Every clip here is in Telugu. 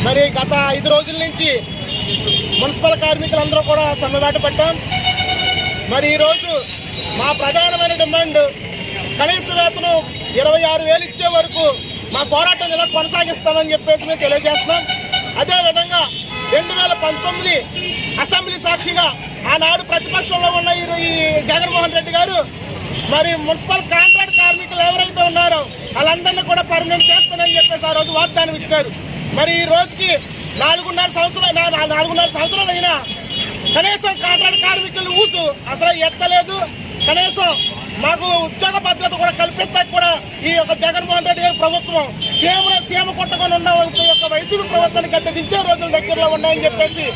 మరి గత 5 రోజుల నుంచి మున్సిపల్ కార్మికులందరూ కూడా సమ్మెబాట పట్టాం. మరి ఈరోజు మా ప్రధానమైన డిమాండ్ కనీస వేతనం 26,000 ఇచ్చే వరకు మా పోరాటం ఇలా కొనసాగిస్తామని చెప్పేసి మేము తెలియజేస్తున్నాం. అదేవిధంగా 2019 అసెంబ్లీ సాక్షిగా ఆనాడు ప్రతిపక్షంలో ఉన్న ఈ జగన్మోహన్ రెడ్డి గారు మరి మున్సిపల్ కాంట్రాక్ట్ కార్మికులు ఎవరైతే ఉన్నారో వాళ్ళందరినీ కూడా పర్మనెంట్ చేస్తానని చెప్పేసి ఆ రోజు వాగ్దానం ఇచ్చారు. మరి ఈ రోజుకి 4.5 సంవత్సరాలు అయినా కనీసం కాంట్రాక్ట్ కార్మికులు ఊసు అసలు ఎత్తలేదు. కనీసం మాకు ఉద్యోగ భద్రత కూడా కల్పించడానికి కూడా ఈ యొక్క జగన్మోహన్ రెడ్డి గారి ప్రభుత్వం సీఎం కొట్టుకొని ఉన్న యొక్క వైసీపీ ప్రభుత్వానికి గద్దెదించే రోజుల దగ్గరలో ఉన్నాయని చెప్పేసి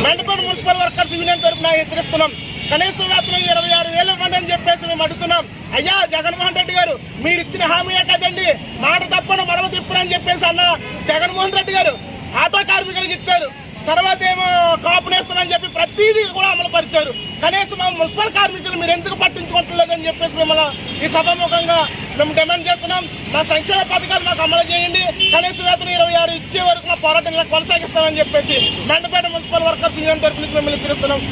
మెండపేట మున్సిపల్ వర్కర్స్ యూనియన్ తరఫున హెచ్చరిస్తున్నాం. కనీస వేతనం 26,000 ఇవ్వండి అని చెప్పేసి మేము అడుగుతున్నాం. అయ్యా జగన్మోహన్ రెడ్డి గారు మీరు ఇచ్చిన హామీయే కదండి, మాట తప్పను మరవ తిప్పను అని చెప్పేసి అన్న జగన్మోహన్ రెడ్డి గారు ఆటో కార్మికులకు ఇచ్చారు. తర్వాత ఏమో కాపు నేస్తామని చెప్పి ప్రతిదీ కూడా అమలు పరిచారు. కనీసం మా మున్సిపల్ కార్మికులు మీరు ఎందుకు పట్టించుకుంటలేదని చెప్పేసి మిమ్మల్ని ఈ సభాముఖంగా మేము డిమాండ్ చేస్తున్నాం. మా సంక్షేమ పథకాలు మాకు అమలు చేయండి, కనీస వేతనం 26 ఇచ్చే వరకు మా పోరాటం కొనసాగిస్తామని చెప్పేసి మెండపేట మున్సిపల్ వర్కర్స్ యూనియన్ తరఫు నుంచి మిమ్మల్ని హెచ్చరిస్తున్నాం.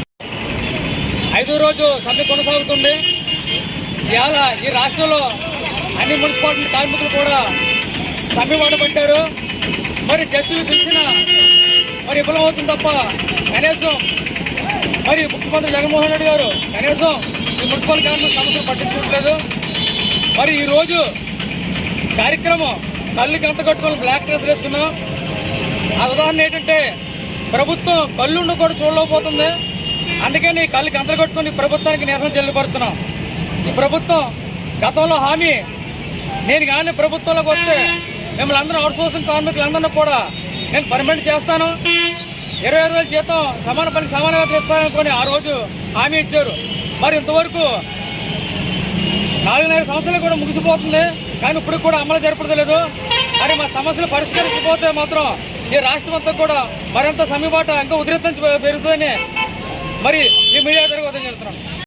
5వ రోజు సమ్మె కొనసాగుతుంది. ఇవాళ ఈ రాష్ట్రంలో అన్ని మున్సిపాలిటీ కార్మికులు కూడా సమ్మె బాట పట్టారు. మరి చర్చలు తెలిసిన మరి విఫలమవుతుంది తప్ప కనీసం మరి ముఖ్యమంత్రి జగన్మోహన్ రెడ్డి గారు కనీసం ఈ మున్సిపల్ కార్మికుల సమస్యలు పట్టించుకోవట్లేదు. మరి ఈరోజు కార్యక్రమం కళ్ళుకి అంత కట్టుకొని బ్లాక్ డ్రెస్ వేసుకున్నాం. ఆ ఉదాహరణ ఏంటంటే ప్రభుత్వం కళ్ళుండి కూడా చూడలేకపోతుంది. అందుకని కళ్ళకి అంతలు కట్టుకుని ప్రభుత్వానికి నిరసన చెల్లిపడుతున్నాం. ఈ ప్రభుత్వం గతంలో హామీ నేను కానీ ప్రభుత్వంలోకి వస్తే మిమ్మల్ని అందరూ అవుట్సోర్సింగ్ కార్మికులందరినీ కూడా నేను పర్మనెంట్ చేస్తాను, 26,000 జీతం సమాన పనికి సమాన వేతనం ఇస్తాననుకొని ఆ రోజు హామీ ఇచ్చారు. మరి ఇంతవరకు 4.5 సంవత్సరాలు కూడా ముగిసిపోతుంది, కానీ ఇప్పుడు కూడా అమలు జరపలేదు. మరి మా సమస్యలు పరిష్కరించకపోతే మాత్రం ఈ రాష్ట్రం అంతా కూడా మరింత సమ్మెబాట ఇంకా ఉధృతం పెరుగుతుందని మరి ఈ మీడియా ద్వారా